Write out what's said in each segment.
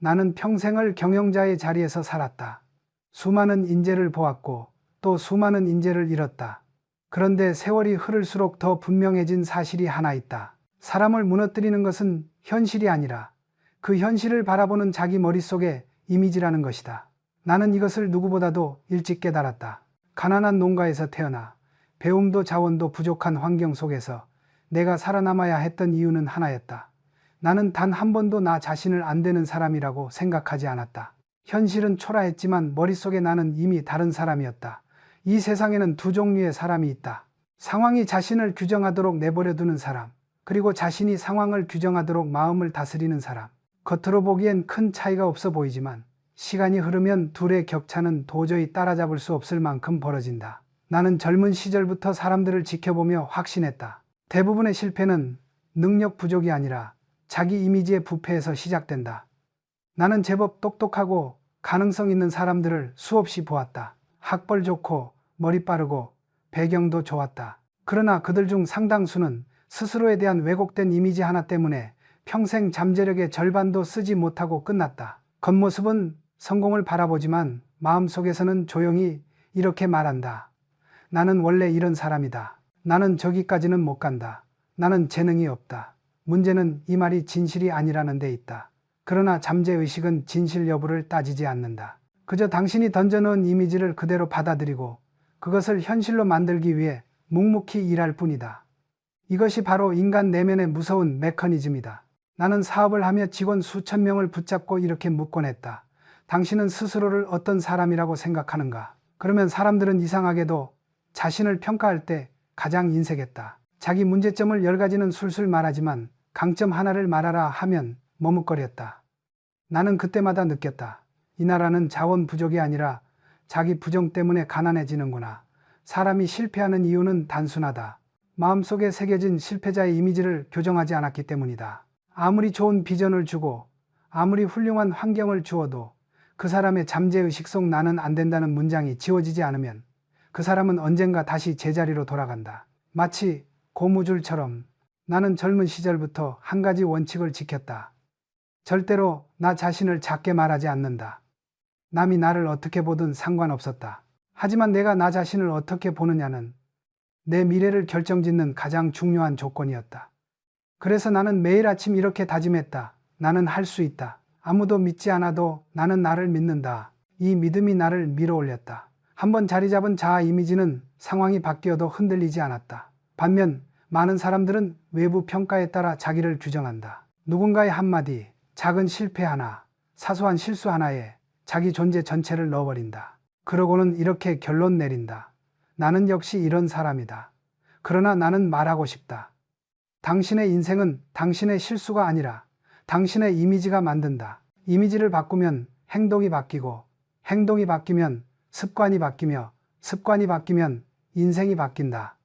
나는 평생을 경영자의 자리에서 살았다. 수많은 인재를 보았고 또 수많은 인재를 잃었다. 그런데 세월이 흐를수록 더 분명해진 사실이 하나 있다. 사람을 무너뜨리는 것은 현실이 아니라 그 현실을 바라보는 자기 머릿속의 이미지라는 것이다. 나는 이것을 누구보다도 일찍 깨달았다. 가난한 농가에서 태어나 배움도 자원도 부족한 환경 속에서 내가 살아남아야 했던 이유는 하나였다. 나는 단 한 번도 나 자신을 안 되는 사람이라고 생각하지 않았다. 현실은 초라했지만 머릿속에 나는 이미 다른 사람이었다. 이 세상에는 두 종류의 사람이 있다. 상황이 자신을 규정하도록 내버려두는 사람, 그리고 자신이 상황을 규정하도록 마음을 다스리는 사람. 겉으로 보기엔 큰 차이가 없어 보이지만 시간이 흐르면 둘의 격차는 도저히 따라잡을 수 없을 만큼 벌어진다. 나는 젊은 시절부터 사람들을 지켜보며 확신했다. 대부분의 실패는 능력 부족이 아니라 자기 이미지의 부패에서 시작된다. 나는 제법 똑똑하고 가능성 있는 사람들을 수없이 보았다. 학벌 좋고 머리 빠르고 배경도 좋았다. 그러나 그들 중 상당수는 스스로에 대한 왜곡된 이미지 하나 때문에 평생 잠재력의 절반도 쓰지 못하고 끝났다. 겉모습은 성공을 바라보지만 마음속에서는 조용히 이렇게 말한다. 나는 원래 이런 사람이다. 나는 저기까지는 못 간다. 나는 재능이 없다. 문제는 이 말이 진실이 아니라는 데 있다. 그러나 잠재의식은 진실 여부를 따지지 않는다. 그저 당신이 던져놓은 이미지를 그대로 받아들이고 그것을 현실로 만들기 위해 묵묵히 일할 뿐이다. 이것이 바로 인간 내면의 무서운 메커니즘이다. 나는 사업을 하며 직원 수천 명을 붙잡고 이렇게 묻곤 했다. 당신은 스스로를 어떤 사람이라고 생각하는가? 그러면 사람들은 이상하게도 자신을 평가할 때 가장 인색했다. 자기 문제점을 10가지는 술술 말하지만 강점 하나를 말하라 하면 머뭇거렸다. 나는 그때마다 느꼈다. 이 나라는 자원 부족이 아니라 자기 부정 때문에 가난해지는구나. 사람이 실패하는 이유는 단순하다. 마음속에 새겨진 실패자의 이미지를 교정하지 않았기 때문이다. 아무리 좋은 비전을 주고 아무리 훌륭한 환경을 주어도 그 사람의 잠재의식 속 나는 안 된다는 문장이 지워지지 않으면 그 사람은 언젠가 다시 제자리로 돌아간다. 마치 고무줄처럼 나는 젊은 시절부터 한 가지 원칙을 지켰다. 절대로 나 자신을 작게 말하지 않는다. 남이 나를 어떻게 보든 상관없었다. 하지만 내가 나 자신을 어떻게 보느냐는 내 미래를 결정짓는 가장 중요한 조건이었다. 그래서 나는 매일 아침 이렇게 다짐했다. 나는 할 수 있다. 아무도 믿지 않아도 나는 나를 믿는다. 이 믿음이 나를 밀어올렸다. 한번 자리 잡은 자아 이미지는 상황이 바뀌어도 흔들리지 않았다. 반면 많은 사람들은 외부 평가에 따라 자기를 규정한다. 누군가의 한마디, 작은 실패 하나, 사소한 실수 하나에 자기 존재 전체를 넣어버린다. 그러고는 이렇게 결론 내린다. 나는 역시 이런 사람이다. 그러나 나는 말하고 싶다. 당신의 인생은 당신의 실수가 아니라 당신의 이미지가 만든다. 이미지를 바꾸면 행동이 바뀌고 행동이 바뀌면 습관이 바뀌며 습관이 바뀌면 인생이 바뀐다.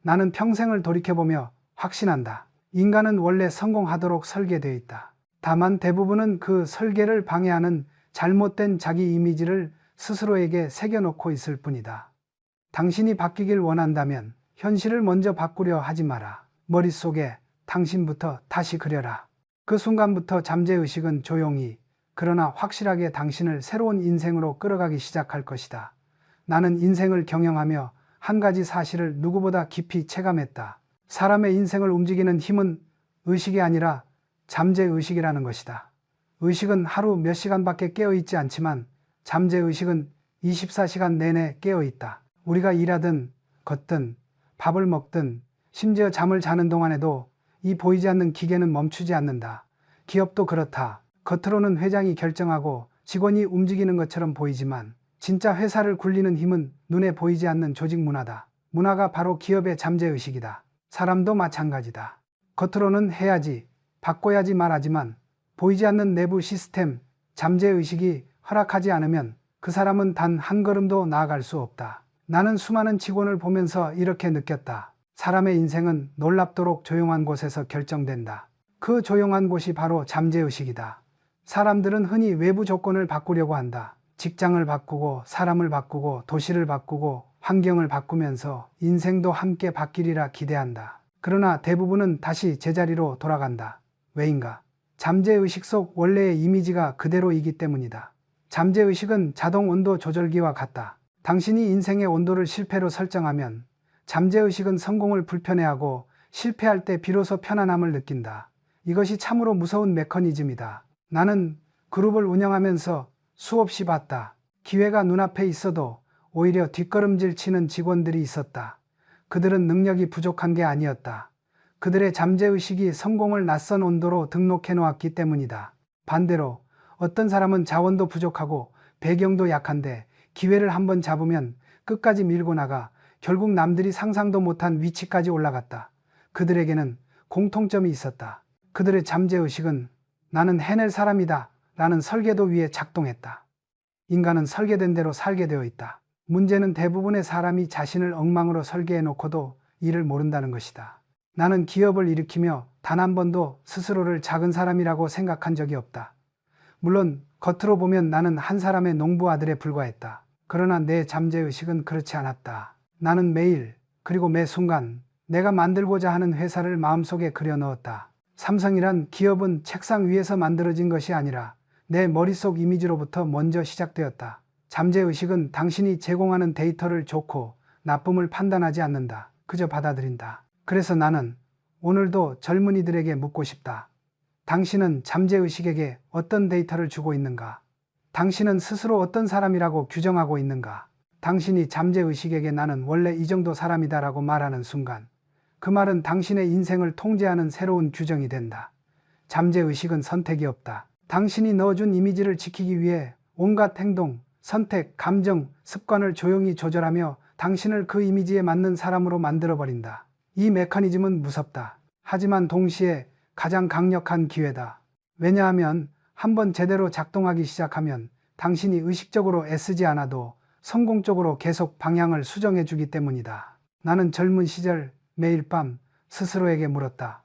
나는 평생을 돌이켜보며 확신한다. 인간은 원래 성공하도록 설계되어 있다. 다만 대부분은 그 설계를 방해하는 잘못된 자기 이미지를 스스로에게 새겨놓고 있을 뿐이다. 당신이 바뀌길 원한다면 현실을 먼저 바꾸려 하지 마라. 머릿속에 당신부터 다시 그려라. 그 순간부터 잠재의식은 조용히 그러나 확실하게 당신을 새로운 인생으로 끌어가기 시작할 것이다. 나는 인생을 경영하며 한 가지 사실을 누구보다 깊이 체감했다. 사람의 인생을 움직이는 힘은 의식이 아니라 잠재의식이라는 것이다. 의식은 하루 몇 시간밖에 깨어있지 않지만 잠재의식은 24시간 내내 깨어있다. 우리가 일하든 걷든 밥을 먹든 심지어 잠을 자는 동안에도 이 보이지 않는 기계는 멈추지 않는다. 기업도 그렇다. 겉으로는 회장이 결정하고 직원이 움직이는 것처럼 보이지만 진짜 회사를 굴리는 힘은 눈에 보이지 않는 조직 문화다. 문화가 바로 기업의 잠재의식이다. 사람도 마찬가지다. 겉으로는 해야지, 바꿔야지 말하지만 보이지 않는 내부 시스템, 잠재의식이 허락하지 않으면 그 사람은 단 한 걸음도 나아갈 수 없다. 나는 수많은 직원을 보면서 이렇게 느꼈다. 사람의 인생은 놀랍도록 조용한 곳에서 결정된다. 그 조용한 곳이 바로 잠재의식이다. 사람들은 흔히 외부 조건을 바꾸려고 한다. 직장을 바꾸고 사람을 바꾸고 도시를 바꾸고 환경을 바꾸면서 인생도 함께 바뀌리라 기대한다. 그러나 대부분은 다시 제자리로 돌아간다. 왜인가? 잠재의식 속 원래의 이미지가 그대로이기 때문이다. 잠재의식은 자동 온도 조절기와 같다. 당신이 인생의 온도를 실패로 설정하면 잠재의식은 성공을 불편해하고 실패할 때 비로소 편안함을 느낀다. 이것이 참으로 무서운 메커니즘이다. 나는 그룹을 운영하면서 수없이 봤다. 기회가 눈앞에 있어도 오히려 뒷걸음질 치는 직원들이 있었다. 그들은 능력이 부족한 게 아니었다. 그들의 잠재의식이 성공을 낯선 온도로 등록해 놓았기 때문이다. 반대로 어떤 사람은 자원도 부족하고 배경도 약한데 기회를 한번 잡으면 끝까지 밀고 나가 결국 남들이 상상도 못한 위치까지 올라갔다. 그들에게는 공통점이 있었다. 그들의 잠재의식은 나는 해낼 사람이다 라는 설계도 위에 작동했다. 인간은 설계된 대로 살게 되어 있다. 문제는 대부분의 사람이 자신을 엉망으로 설계해 놓고도 이를 모른다는 것이다. 나는 기업을 일으키며 단 한 번도 스스로를 작은 사람이라고 생각한 적이 없다. 물론 겉으로 보면 나는 한 사람의 농부 아들에 불과했다. 그러나 내 잠재의식은 그렇지 않았다. 나는 매일 그리고 매 순간 내가 만들고자 하는 회사를 마음속에 그려넣었다. 삼성이란 기업은 책상 위에서 만들어진 것이 아니라 내 머릿속 이미지로부터 먼저 시작되었다. 잠재의식은 당신이 제공하는 데이터를 좋고 나쁨을 판단하지 않는다. 그저 받아들인다. 그래서 나는 오늘도 젊은이들에게 묻고 싶다. 당신은 잠재의식에게 어떤 데이터를 주고 있는가? 당신은 스스로 어떤 사람이라고 규정하고 있는가? 당신이 잠재의식에게 나는 원래 이 정도 사람이다 라고 말하는 순간 그 말은 당신의 인생을 통제하는 새로운 규정이 된다. 잠재의식은 선택이 없다. 당신이 넣어준 이미지를 지키기 위해 온갖 행동, 선택, 감정, 습관을 조용히 조절하며 당신을 그 이미지에 맞는 사람으로 만들어버린다. 이 메커니즘은 무섭다. 하지만 동시에 가장 강력한 기회다. 왜냐하면 한번 제대로 작동하기 시작하면 당신이 의식적으로 애쓰지 않아도 성공적으로 계속 방향을 수정해 주기 때문이다. 나는 젊은 시절 매일 밤 스스로에게 물었다.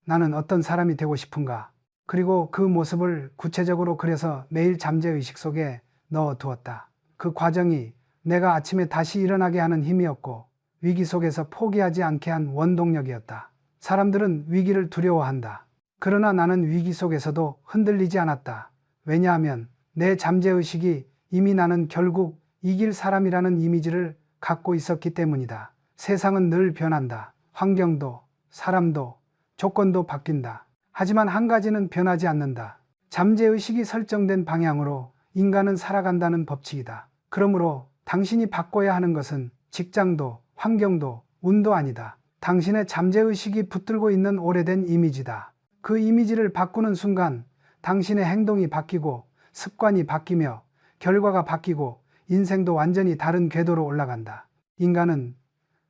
나는 어떤 사람이 되고 싶은가? 그리고 그 모습을 구체적으로 그려서 매일 잠재의식 속에 넣어두었다. 그 과정이 내가 아침에 다시 일어나게 하는 힘이었고 위기 속에서 포기하지 않게 한 원동력이었다. 사람들은 위기를 두려워한다. 그러나 나는 위기 속에서도 흔들리지 않았다. 왜냐하면 내 잠재의식이 이미 나는 결국 이길 사람이라는 이미지를 갖고 있었기 때문이다. 세상은 늘 변한다. 환경도, 사람도, 조건도 바뀐다. 하지만 한 가지는 변하지 않는다. 잠재의식이 설정된 방향으로 인간은 살아간다는 법칙이다. 그러므로 당신이 바꿔야 하는 것은 직장도, 환경도, 운도 아니다. 당신의 잠재의식이 붙들고 있는 오래된 이미지다. 그 이미지를 바꾸는 순간 당신의 행동이 바뀌고 습관이 바뀌며 결과가 바뀌고 인생도 완전히 다른 궤도로 올라간다. 인간은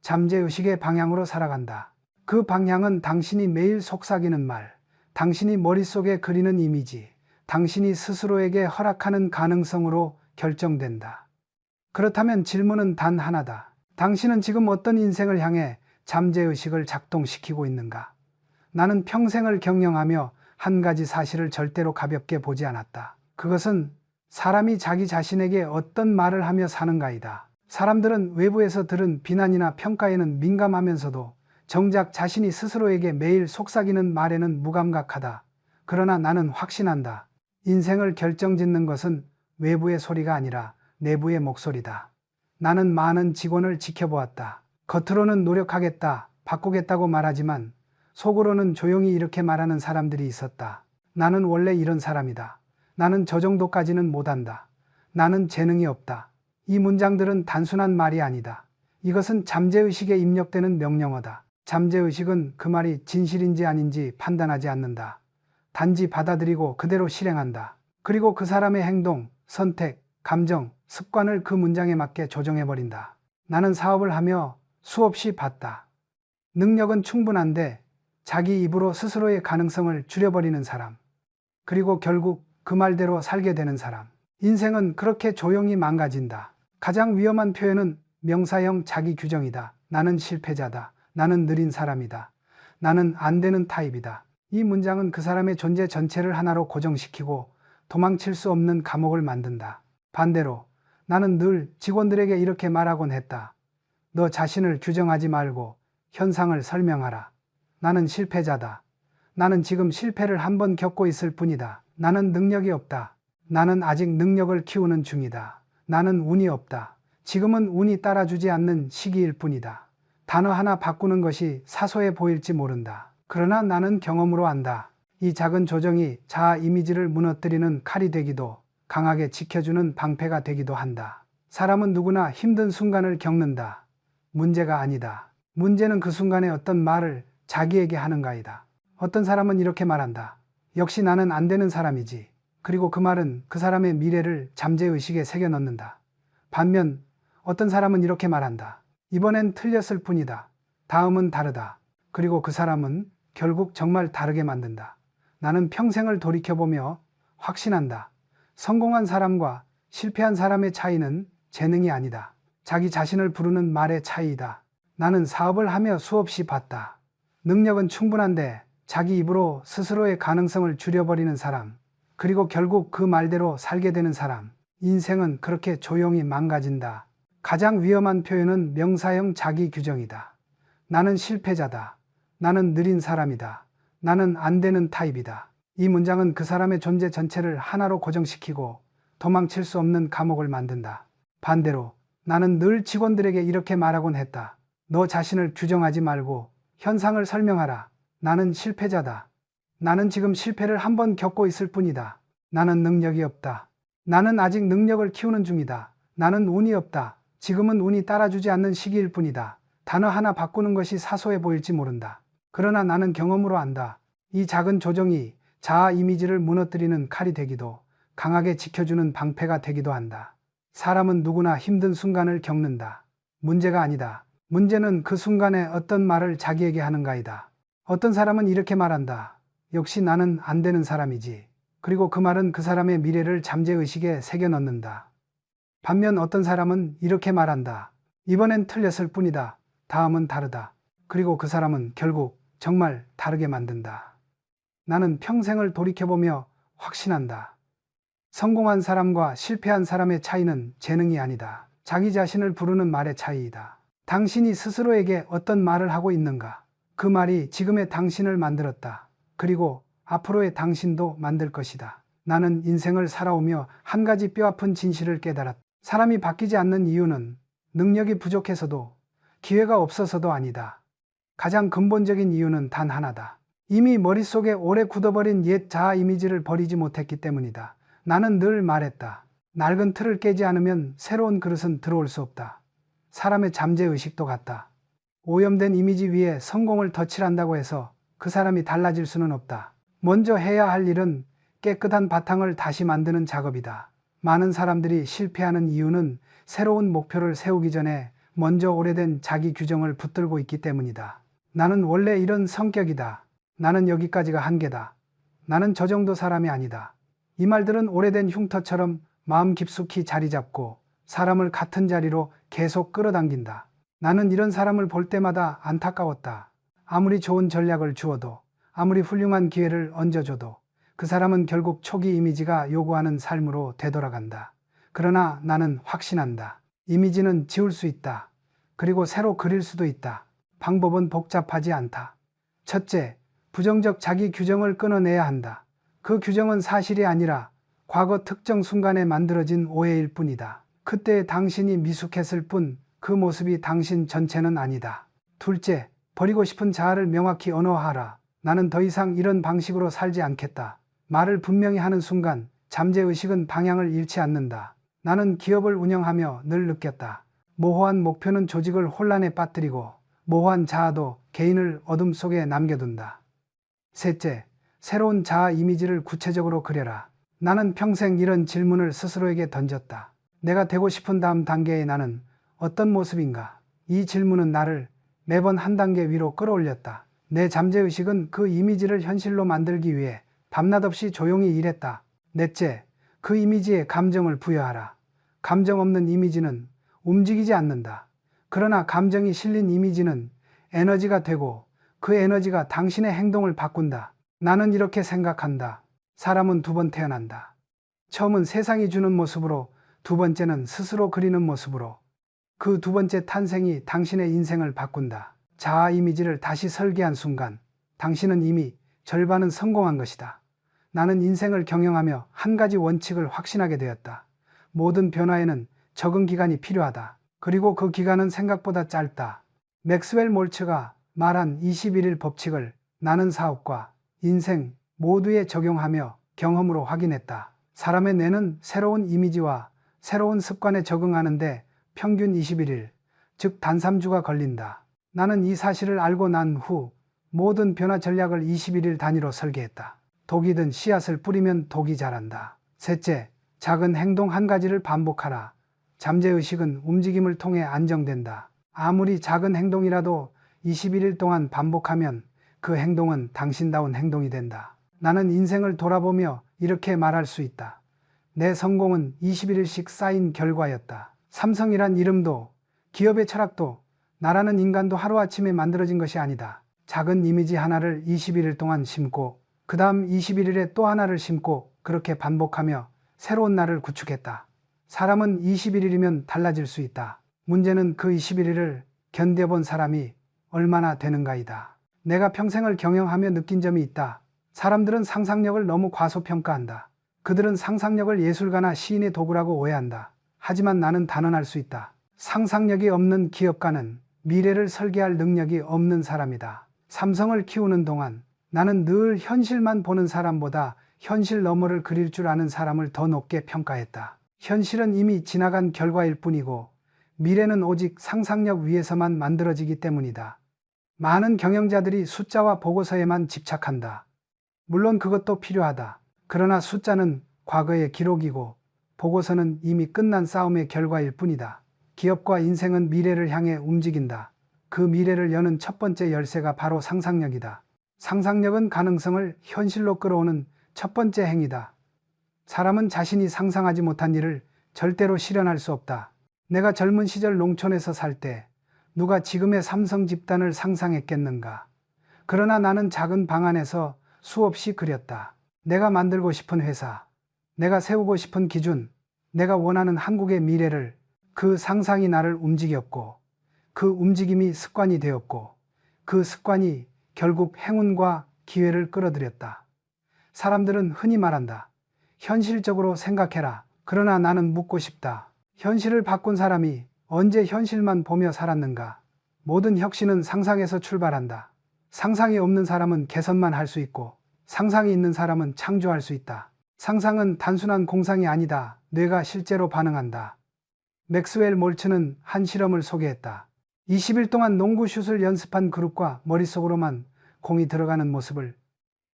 잠재의식의 방향으로 살아간다. 그 방향은 당신이 매일 속삭이는 말, 당신이 머릿속에 그리는 이미지, 당신이 스스로에게 허락하는 가능성으로 결정된다. 그렇다면 질문은 단 하나다. 당신은 지금 어떤 인생을 향해 잠재의식을 작동시키고 있는가? 나는 평생을 경영하며 한 가지 사실을 절대로 가볍게 보지 않았다. 그것은 사람이 자기 자신에게 어떤 말을 하며 사는가이다. 사람들은 외부에서 들은 비난이나 평가에는 민감하면서도 정작 자신이 스스로에게 매일 속삭이는 말에는 무감각하다. 그러나 나는 확신한다. 인생을 결정짓는 것은 외부의 소리가 아니라 내부의 목소리다. 나는 많은 직원을 지켜보았다. 겉으로는 노력하겠다, 바꾸겠다고 말하지만 속으로는 조용히 이렇게 말하는 사람들이 있었다. 나는 원래 이런 사람이다. 나는 저 정도까지는 못한다. 나는 재능이 없다. 이 문장들은 단순한 말이 아니다. 이것은 잠재의식에 입력되는 명령어다. 잠재의식은 그 말이 진실인지 아닌지 판단하지 않는다. 단지 받아들이고 그대로 실행한다. 그리고 그 사람의 행동, 선택, 감정, 습관을 그 문장에 맞게 조정해버린다. 나는 사업을 하며 수없이 봤다. 능력은 충분한데 자기 입으로 스스로의 가능성을 줄여버리는 사람. 그리고 결국 그 말대로 살게 되는 사람. 인생은 그렇게 조용히 망가진다. 가장 위험한 표현은 명사형 자기 규정이다. 나는 실패자다. 나는 느린 사람이다. 나는 안 되는 타입이다. 이 문장은 그 사람의 존재 전체를 하나로 고정시키고 도망칠 수 없는 감옥을 만든다. 반대로 나는 늘 직원들에게 이렇게 말하곤 했다. 너 자신을 규정하지 말고 현상을 설명하라. 나는 실패자다. 나는 지금 실패를 한 번 겪고 있을 뿐이다. 나는 능력이 없다. 나는 아직 능력을 키우는 중이다. 나는 운이 없다. 지금은 운이 따라주지 않는 시기일 뿐이다. 단어 하나 바꾸는 것이 사소해 보일지 모른다. 그러나 나는 경험으로 안다. 이 작은 조정이 자아 이미지를 무너뜨리는 칼이 되기도 강하게 지켜주는 방패가 되기도 한다. 사람은 누구나 힘든 순간을 겪는다. 문제가 아니다. 문제는 그 순간에 어떤 말을 자기에게 하는가이다. 어떤 사람은 이렇게 말한다. 역시 나는 안 되는 사람이지. 그리고 그 말은 그 사람의 미래를 잠재의식에 새겨 넣는다. 반면 어떤 사람은 이렇게 말한다. 이번엔 틀렸을 뿐이다. 다음은 다르다. 그리고 그 사람은 결국 정말 다르게 만든다. 나는 평생을 돌이켜보며 확신한다. 성공한 사람과 실패한 사람의 차이는 재능이 아니다. 자기 자신을 부르는 말의 차이이다. 나는 사업을 하며 수없이 봤다. 능력은 충분한데 자기 입으로 스스로의 가능성을 줄여버리는 사람, 그리고 결국 그 말대로 살게 되는 사람. 인생은 그렇게 조용히 망가진다. 가장 위험한 표현은 명사형 자기 규정이다. 나는 실패자다. 나는 느린 사람이다. 나는 안 되는 타입이다. 이 문장은 그 사람의 존재 전체를 하나로 고정시키고 도망칠 수 없는 감옥을 만든다. 반대로 나는 늘 직원들에게 이렇게 말하곤 했다. 너 자신을 규정하지 말고 현상을 설명하라. 나는 실패자다. 나는 지금 실패를 한 번 겪고 있을 뿐이다. 나는 능력이 없다. 나는 아직 능력을 키우는 중이다. 나는 운이 없다. 지금은 운이 따라주지 않는 시기일 뿐이다. 단어 하나 바꾸는 것이 사소해 보일지 모른다. 그러나 나는 경험으로 안다. 이 작은 조정이 자아 이미지를 무너뜨리는 칼이 되기도 강하게 지켜주는 방패가 되기도 한다. 사람은 누구나 힘든 순간을 겪는다. 문제가 아니다. 문제는 그 순간에 어떤 말을 자기에게 하는가이다. 어떤 사람은 이렇게 말한다. 역시 나는 안 되는 사람이지. 그리고 그 말은 그 사람의 미래를 잠재의식에 새겨 넣는다. 반면 어떤 사람은 이렇게 말한다. 이번엔 틀렸을 뿐이다. 다음은 다르다. 그리고 그 사람은 결국 정말 다르게 만든다. 나는 평생을 돌이켜보며 확신한다. 성공한 사람과 실패한 사람의 차이는 재능이 아니다. 자기 자신을 부르는 말의 차이이다. 당신이 스스로에게 어떤 말을 하고 있는가? 그 말이 지금의 당신을 만들었다. 그리고 앞으로의 당신도 만들 것이다. 나는 인생을 살아오며 한 가지 뼈아픈 진실을 깨달았다. 사람이 바뀌지 않는 이유는 능력이 부족해서도 기회가 없어서도 아니다. 가장 근본적인 이유는 단 하나다. 이미 머릿속에 오래 굳어버린 옛 자아 이미지를 버리지 못했기 때문이다. 나는 늘 말했다. 낡은 틀을 깨지 않으면 새로운 그릇은 들어올 수 없다. 사람의 잠재의식도 같다. 오염된 이미지 위에 성공을 덧칠한다고 해서 그 사람이 달라질 수는 없다. 먼저 해야 할 일은 깨끗한 바탕을 다시 만드는 작업이다. 많은 사람들이 실패하는 이유는 새로운 목표를 세우기 전에 먼저 오래된 자기 규정을 붙들고 있기 때문이다. 나는 원래 이런 성격이다. 나는 여기까지가 한계다. 나는 저 정도 사람이 아니다. 이 말들은 오래된 흉터처럼 마음 깊숙이 자리 잡고 사람을 같은 자리로 계속 끌어당긴다. 나는 이런 사람을 볼 때마다 안타까웠다. 아무리 좋은 전략을 주어도, 아무리 훌륭한 기회를 얹어줘도 그 사람은 결국 초기 이미지가 요구하는 삶으로 되돌아간다. 그러나 나는 확신한다. 이미지는 지울 수 있다. 그리고 새로 그릴 수도 있다. 방법은 복잡하지 않다. 첫째, 부정적 자기 규정을 끊어내야 한다. 그 규정은 사실이 아니라 과거 특정 순간에 만들어진 오해일 뿐이다. 그때 당신이 미숙했을 뿐 그 모습이 당신 전체는 아니다. 둘째, 버리고 싶은 자아를 명확히 언어화하라. 나는 더 이상 이런 방식으로 살지 않겠다. 말을 분명히 하는 순간 잠재의식은 방향을 잃지 않는다. 나는 기업을 운영하며 늘 느꼈다. 모호한 목표는 조직을 혼란에 빠뜨리고 모호한 자아도 개인을 어둠 속에 남겨둔다. 셋째, 새로운 자아 이미지를 구체적으로 그려라. 나는 평생 이런 질문을 스스로에게 던졌다. 내가 되고 싶은 다음 단계의 나는 어떤 모습인가? 이 질문은 나를 매번 한 단계 위로 끌어올렸다. 내 잠재의식은 그 이미지를 현실로 만들기 위해 밤낮 없이 조용히 일했다. 넷째, 그 이미지에 감정을 부여하라. 감정 없는 이미지는 움직이지 않는다. 그러나 감정이 실린 이미지는 에너지가 되고 그 에너지가 당신의 행동을 바꾼다. 나는 이렇게 생각한다. 사람은 두 번 태어난다. 처음은 세상이 주는 모습으로, 두 번째는 스스로 그리는 모습으로. 그 두 번째 탄생이 당신의 인생을 바꾼다. 자아 이미지를 다시 설계한 순간 당신은 이미 절반은 성공한 것이다. 나는 인생을 경영하며 한 가지 원칙을 확신하게 되었다. 모든 변화에는 적응 기간이 필요하다. 그리고 그 기간은 생각보다 짧다. 맥스웰 몰츠가 말한 21일 법칙을 나는 사업과 인생 모두에 적용하며 경험으로 확인했다. 사람의 뇌는 새로운 이미지와 새로운 습관에 적응하는데 평균 21일, 즉 단 3주가 걸린다. 나는 이 사실을 알고 난 후 모든 변화 전략을 21일 단위로 설계했다. 독이든 씨앗을 뿌리면 독이 자란다. 셋째, 작은 행동 한 가지를 반복하라. 잠재의식은 움직임을 통해 안정된다. 아무리 작은 행동이라도 21일 동안 반복하면 그 행동은 당신다운 행동이 된다. 나는 인생을 돌아보며 이렇게 말할 수 있다. 내 성공은 21일씩 쌓인 결과였다. 삼성이란 이름도, 기업의 철학도, 나라는 인간도 하루아침에 만들어진 것이 아니다. 작은 이미지 하나를 21일 동안 심고 그 다음 21일에 또 하나를 심고 그렇게 반복하며 새로운 나를 구축했다. 사람은 21일이면 달라질 수 있다. 문제는 그 21일을 견뎌본 사람이 얼마나 되는가이다. 내가 평생을 경영하며 느낀 점이 있다. 사람들은 상상력을 너무 과소평가한다. 그들은 상상력을 예술가나 시인의 도구라고 오해한다. 하지만 나는 단언할 수 있다. 상상력이 없는 기업가는 미래를 설계할 능력이 없는 사람이다. 삼성을 키우는 동안 나는 늘 현실만 보는 사람보다 현실 너머를 그릴 줄 아는 사람을 더 높게 평가했다. 현실은 이미 지나간 결과일 뿐이고 미래는 오직 상상력 위에서만 만들어지기 때문이다. 많은 경영자들이 숫자와 보고서에만 집착한다. 물론 그것도 필요하다. 그러나 숫자는 과거의 기록이고 보고서는 이미 끝난 싸움의 결과일 뿐이다. 기업과 인생은 미래를 향해 움직인다. 그 미래를 여는 첫 번째 열쇠가 바로 상상력이다. 상상력은 가능성을 현실로 끌어오는 첫 번째 행위다. 사람은 자신이 상상하지 못한 일을 절대로 실현할 수 없다. 내가 젊은 시절 농촌에서 살 때 누가 지금의 삼성 집단을 상상했겠는가. 그러나 나는 작은 방 안에서 수없이 그렸다. 내가 만들고 싶은 회사, 내가 세우고 싶은 기준, 내가 원하는 한국의 미래를. 그 상상이 나를 움직였고 그 움직임이 습관이 되었고 그 습관이 결국 행운과 기회를 끌어들였다. 사람들은 흔히 말한다. 현실적으로 생각해라. 그러나 나는 묻고 싶다. 현실을 바꾼 사람이 언제 현실만 보며 살았는가? 모든 혁신은 상상에서 출발한다. 상상이 없는 사람은 개선만 할 수 있고 상상이 있는 사람은 창조할 수 있다. 상상은 단순한 공상이 아니다. 뇌가 실제로 반응한다. 맥스웰 몰츠는 한 실험을 소개했다. 20일 동안 농구 슛을 연습한 그룹과 머릿속으로만 공이 들어가는 모습을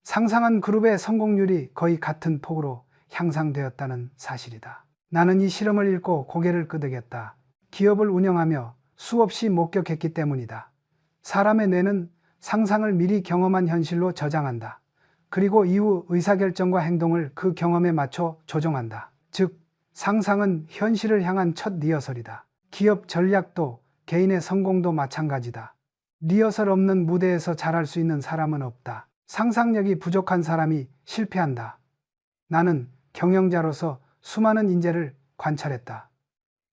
상상한 그룹의 성공률이 거의 같은 폭으로 향상되었다는 사실이다. 나는 이 실험을 읽고 고개를 끄덕였다. 기업을 운영하며 수없이 목격했기 때문이다. 사람의 뇌는 상상을 미리 경험한 현실로 저장한다. 그리고 이후 의사결정과 행동을 그 경험에 맞춰 조정한다. 즉, 상상은 현실을 향한 첫 리허설이다. 기업 전략도 개인의 성공도 마찬가지다. 리허설 없는 무대에서 잘할 수 있는 사람은 없다. 상상력이 부족한 사람이 실패한다. 나는 경영자로서 수많은 인재를 관찰했다.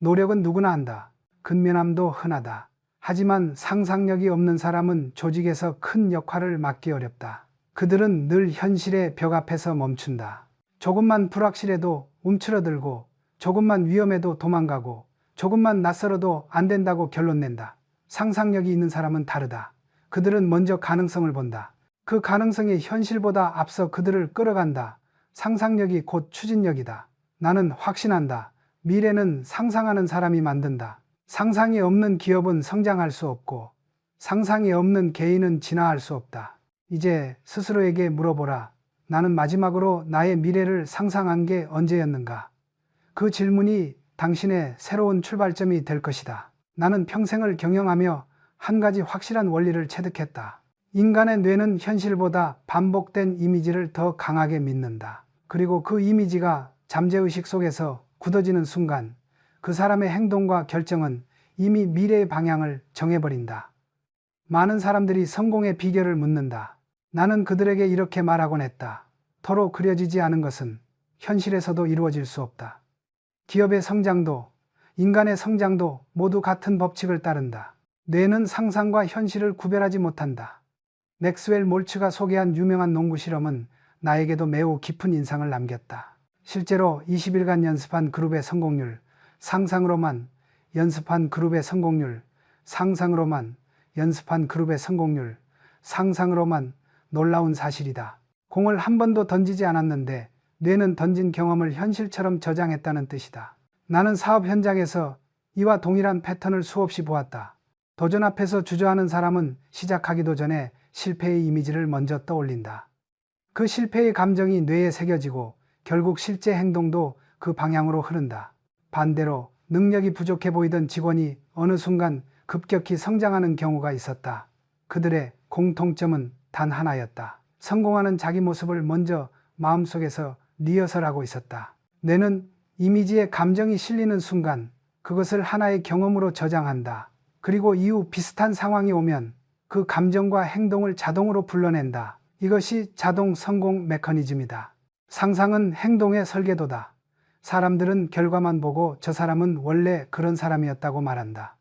노력은 누구나 한다. 근면함도 흔하다. 하지만 상상력이 없는 사람은 조직에서 큰 역할을 맡기 어렵다. 그들은 늘 현실의 벽 앞에서 멈춘다. 조금만 불확실해도 움츠러들고 조금만 위험해도 도망가고 조금만 낯설어도 안 된다고 결론 낸다. 상상력이 있는 사람은 다르다. 그들은 먼저 가능성을 본다. 그 가능성이 현실보다 앞서 그들을 끌어간다. 상상력이 곧 추진력이다. 나는 확신한다. 미래는 상상하는 사람이 만든다. 상상이 없는 기업은 성장할 수 없고 상상이 없는 개인은 진화할 수 없다. 이제 스스로에게 물어보라. 나는 마지막으로 나의 미래를 상상한 게 언제였는가? 그 질문이 당신의 새로운 출발점이 될 것이다. 나는 평생을 경영하며 한 가지 확실한 원리를 체득했다. 인간의 뇌는 현실보다 반복된 이미지를 더 강하게 믿는다. 그리고 그 이미지가 잠재의식 속에서 굳어지는 순간 그 사람의 행동과 결정은 이미 미래의 방향을 정해버린다. 많은 사람들이 성공의 비결을 묻는다. 나는 그들에게 이렇게 말하곤 했다. 토로 그려지지 않은 것은 현실에서도 이루어질 수 없다. 기업의 성장도 인간의 성장도 모두 같은 법칙을 따른다. 뇌는 상상과 현실을 구별하지 못한다. 맥스웰 몰츠가 소개한 유명한 농구 실험은 나에게도 매우 깊은 인상을 남겼다. 실제로 20일간 연습한 그룹의 성공률, 상상으로만 연습한 그룹의 성공률, 상상으로만 연습한 그룹의 성공률, 상상으로만 놀라운 사실이다. 공을 한 번도 던지지 않았는데 뇌는 던진 경험을 현실처럼 저장했다는 뜻이다. 나는 사업 현장에서 이와 동일한 패턴을 수없이 보았다. 도전 앞에서 주저하는 사람은 시작하기도 전에 실패의 이미지를 먼저 떠올린다. 그 실패의 감정이 뇌에 새겨지고 결국 실제 행동도 그 방향으로 흐른다. 반대로 능력이 부족해 보이던 직원이 어느 순간 급격히 성장하는 경우가 있었다. 그들의 공통점은 단 하나였다. 성공하는 자기 모습을 먼저 마음속에서 리허설하고 있었다. 뇌는 이미지에 감정이 실리는 순간 그것을 하나의 경험으로 저장한다. 그리고 이후 비슷한 상황이 오면 그 감정과 행동을 자동으로 불러낸다. 이것이 자동 성공 메커니즘이다. 상상은 행동의 설계도다. 사람들은 결과만 보고 저 사람은 원래 그런 사람이었다고 말한다.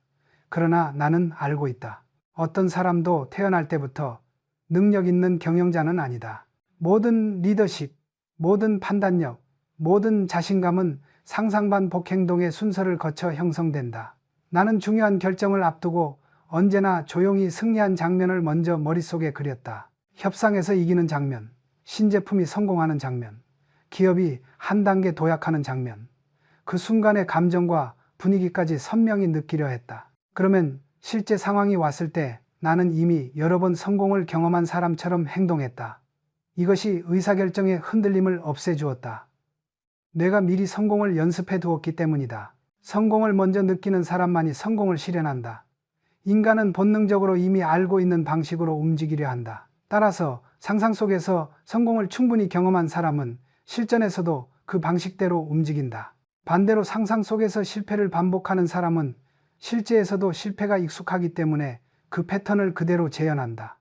그러나 나는 알고 있다. 어떤 사람도 태어날 때부터 능력 있는 경영자는 아니다. 모든 리더십, 모든 판단력, 모든 자신감은 상상반복 행동의 순서를 거쳐 형성된다. 나는 중요한 결정을 앞두고 언제나 조용히 승리한 장면을 먼저 머릿속에 그렸다. 협상에서 이기는 장면, 신제품이 성공하는 장면, 기업이 한 단계 도약하는 장면. 그 순간의 감정과 분위기까지 선명히 느끼려 했다. 그러면 실제 상황이 왔을 때 나는 이미 여러 번 성공을 경험한 사람처럼 행동했다. 이것이 의사결정의 흔들림을 없애주었다. 내가 미리 성공을 연습해 두었기 때문이다. 성공을 먼저 느끼는 사람만이 성공을 실현한다. 인간은 본능적으로 이미 알고 있는 방식으로 움직이려 한다. 따라서 상상 속에서 성공을 충분히 경험한 사람은 실전에서도 그 방식대로 움직인다. 반대로 상상 속에서 실패를 반복하는 사람은 실제에서도 실패가 익숙하기 때문에 그 패턴을 그대로 재현한다.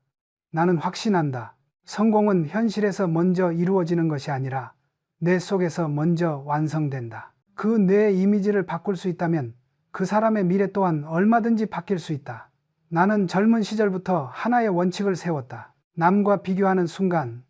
나는 확신한다. 성공은 현실에서 먼저 이루어지는 것이 아니라 뇌 속에서 먼저 완성된다. 그 뇌의 이미지를 바꿀 수 있다면 그 사람의 미래 또한 얼마든지 바뀔 수 있다. 나는 젊은 시절부터 하나의 원칙을 세웠다. 남과 비교하는 순간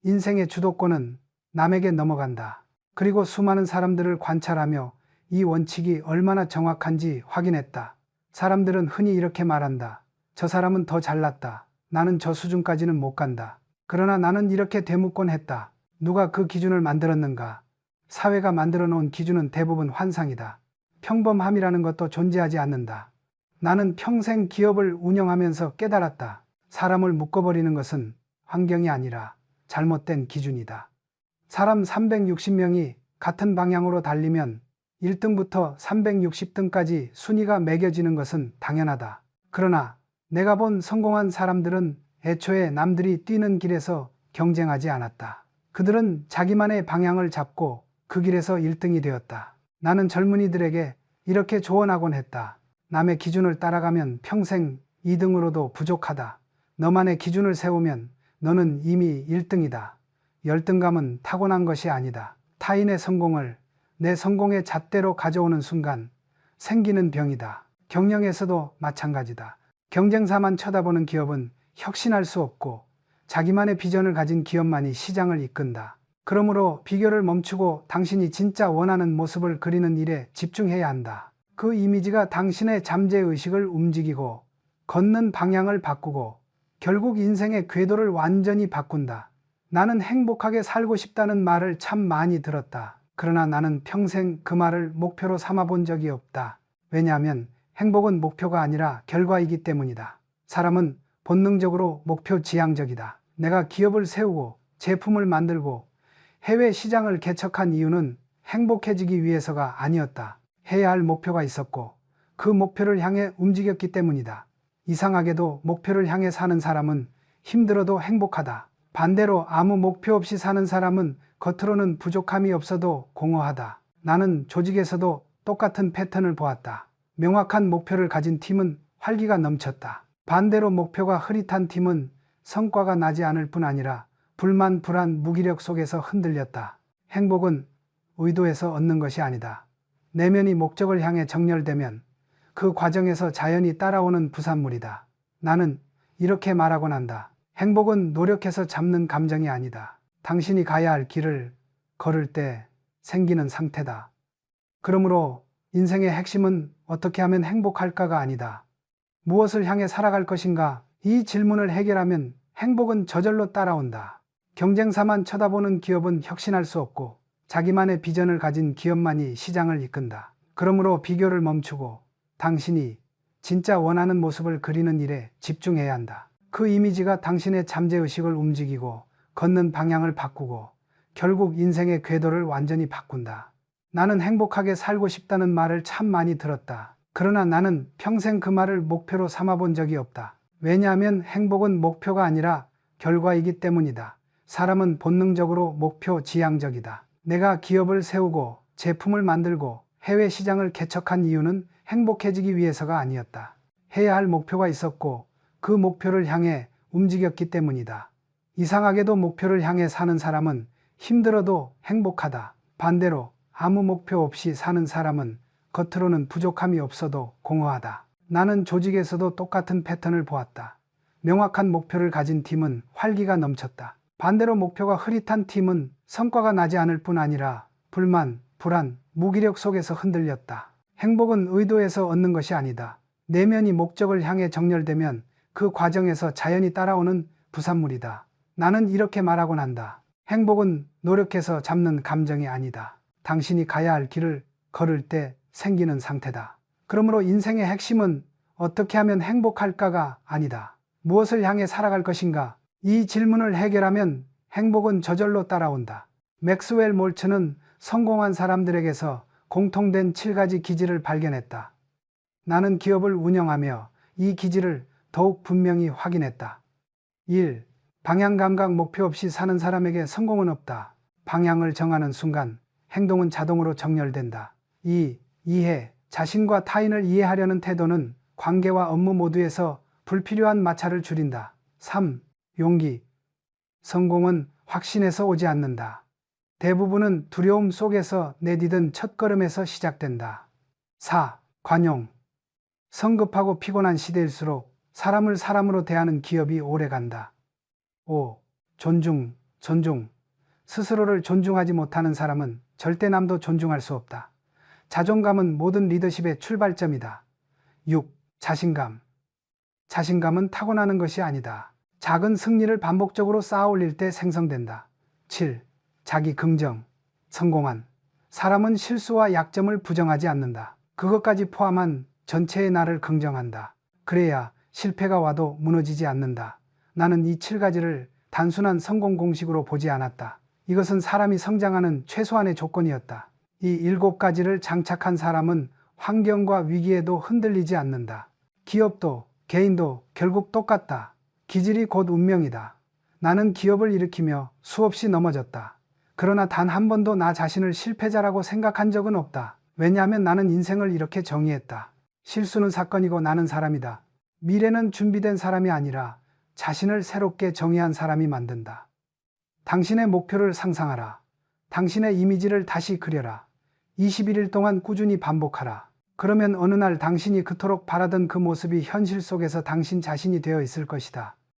인생의 주도권은 남에게 넘어간다. 그리고 수많은 사람들을 관찰하며 이 원칙이 얼마나 정확한지 확인했다. 사람들은 흔히 이렇게 말한다. 저 사람은 더 잘났다. 나는 저 수준까지는 못 간다. 그러나 나는 이렇게 되묻곤 했다. 누가 그 기준을 만들었는가? 사회가 만들어 놓은 기준은 대부분 환상이다. 평범함이라는 것도 존재하지 않는다. 나는 평생 기업을 운영하면서 깨달았다. 사람을 묶어버리는 것은 환경이 아니라 잘못된 기준이다. 사람 360명이 같은 방향으로 달리면 1등부터 360등까지 순위가 매겨지는 것은 당연하다. 그러나 내가 본 성공한 사람들은 애초에 남들이 뛰는 길에서 경쟁하지 않았다. 그들은 자기만의 방향을 잡고 그 길에서 1등이 되었다. 나는 젊은이들에게 이렇게 조언하곤 했다. 남의 기준을 따라가면 평생 2등으로도 부족하다. 너만의 기준을 세우면 너는 이미 1등이다. 열등감은 타고난 것이 아니다. 타인의 성공을 내 성공의 잣대로 가져오는 순간 생기는 병이다. 경영에서도 마찬가지다. 경쟁사만 쳐다보는 기업은 혁신할 수 없고 자기만의 비전을 가진 기업만이 시장을 이끈다. 그러므로 비교를 멈추고 당신이 진짜 원하는 모습을 그리는 일에 집중해야 한다. 그 이미지가 당신의 잠재의식을 움직이고 걷는 방향을 바꾸고 결국 인생의 궤도를 완전히 바꾼다. 나는 행복하게 살고 싶다는 말을 참 많이 들었다. 그러나 나는 평생 그 말을 목표로 삼아 본 적이 없다. 왜냐하면 행복은 목표가 아니라 결과이기 때문이다. 사람은 본능적으로 목표 지향적이다. 내가 기업을 세우고 제품을 만들고 해외 시장을 개척한 이유는 행복해지기 위해서가 아니었다. 해야 할 목표가 있었고 그 목표를 향해 움직였기 때문이다. 이상하게도 목표를 향해 사는 사람은 힘들어도 행복하다. 반대로 아무 목표 없이 사는 사람은 겉으로는 부족함이 없어도 공허하다. 나는 조직에서도 똑같은 패턴을 보았다. 명확한 목표를 가진 팀은 활기가 넘쳤다. 반대로 목표가 흐릿한 팀은 성과가 나지 않을 뿐 아니라 불만, 불안, 무기력 속에서 흔들렸다. 행복은 의도해서 얻는 것이 아니다. 내면이 목적을 향해 정렬되면 그 과정에서 자연히 따라오는 부산물이다. 나는 이렇게 말하곤 한다. 행복은 노력해서 잡는 감정이 아니다. 당신이 가야 할 길을 걸을 때 생기는 상태다. 그러므로 인생의 핵심은 어떻게 하면 행복할까가 아니다. 무엇을 향해 살아갈 것인가? 이 질문을 해결하면 행복은 저절로 따라온다. 경쟁사만 쳐다보는 기업은 혁신할 수 없고 자기만의 비전을 가진 기업만이 시장을 이끈다. 그러므로 비교를 멈추고 당신이 진짜 원하는 모습을 그리는 일에 집중해야 한다. 그 이미지가 당신의 잠재의식을 움직이고 걷는 방향을 바꾸고 결국 인생의 궤도를 완전히 바꾼다. 나는 행복하게 살고 싶다는 말을 참 많이 들었다. 그러나 나는 평생 그 말을 목표로 삼아본 적이 없다. 왜냐하면 행복은 목표가 아니라 결과이기 때문이다. 사람은 본능적으로 목표 지향적이다. 내가 기업을 세우고 제품을 만들고 해외 시장을 개척한 이유는 행복해지기 위해서가 아니었다. 해야 할 목표가 있었고 그 목표를 향해 움직였기 때문이다. 이상하게도 목표를 향해 사는 사람은 힘들어도 행복하다. 반대로 아무 목표 없이 사는 사람은 겉으로는 부족함이 없어도 공허하다. 나는 조직에서도 똑같은 패턴을 보았다. 명확한 목표를 가진 팀은 활기가 넘쳤다. 반대로 목표가 흐릿한 팀은 성과가 나지 않을 뿐 아니라 불만, 불안, 무기력 속에서 흔들렸다. 행복은 의도해서 얻는 것이 아니다. 내면이 목적을 향해 정렬되면 그 과정에서 자연히 따라오는 부산물이다. 나는 이렇게 말하곤 한다. 행복은 노력해서 잡는 감정이 아니다. 당신이 가야 할 길을 걸을 때 생기는 상태다. 그러므로 인생의 핵심은 어떻게 하면 행복할까가 아니다. 무엇을 향해 살아갈 것인가? 이 질문을 해결하면 행복은 저절로 따라온다. 맥스웰 몰츠는 성공한 사람들에게서 공통된 7가지 기질을 발견했다. 나는 기업을 운영하며 이 기질을 더욱 분명히 확인했다. 1. 방향 감각 목표 없이 사는 사람에게 성공은 없다. 방향을 정하는 순간 행동은 자동으로 정렬된다. 2. 이해. 자신과 타인을 이해하려는 태도는 관계와 업무 모두에서 불필요한 마찰을 줄인다. 3. 용기. 성공은 확신에서 오지 않는다. 대부분은 두려움 속에서 내디딘 첫걸음에서 시작된다. 4. 관용. 성급하고 피곤한 시대일수록 사람을 사람으로 대하는 기업이 오래간다. 5. 존중. 스스로를 존중하지 못하는 사람은 절대 남도 존중할 수 없다. 자존감은 모든 리더십의 출발점이다. 6. 자신감은 타고나는 것이 아니다. 작은 승리를 반복적으로 쌓아 올릴 때 생성된다. 7. 자기 긍정. 성공한 사람은 실수와 약점을 부정하지 않는다. 그것까지 포함한 전체의 나를 긍정한다. 그래야 실패가 와도 무너지지 않는다. 나는 이 7가지를 단순한 성공 공식으로 보지 않았다. 이것은 사람이 성장하는 최소한의 조건이었다. 이 7가지를 장착한 사람은 환경과 위기에도 흔들리지 않는다. 기업도 개인도 결국 똑같다. 기질이 곧 운명이다. 나는 기업을 일으키며 수없이 넘어졌다. 그러나 단 한 번도 나 자신을 실패자라고 생각한 적은 없다. 왜냐하면 나는 인생을 이렇게 정의했다. 실수는 사건이고 나는 사람이다. 미래는 준비된 사람이 아니라 자신을 새롭게 정의한 사람이 만든다. 당신의 목표를 상상하라. 당신의 이미지를 다시 그려라. 21일 동안 꾸준히 반복하라. 그러면 어느 날 당신이 그토록 바라던 그 모습이 현실 속에서 당신 자신이 되어 있을 것이다.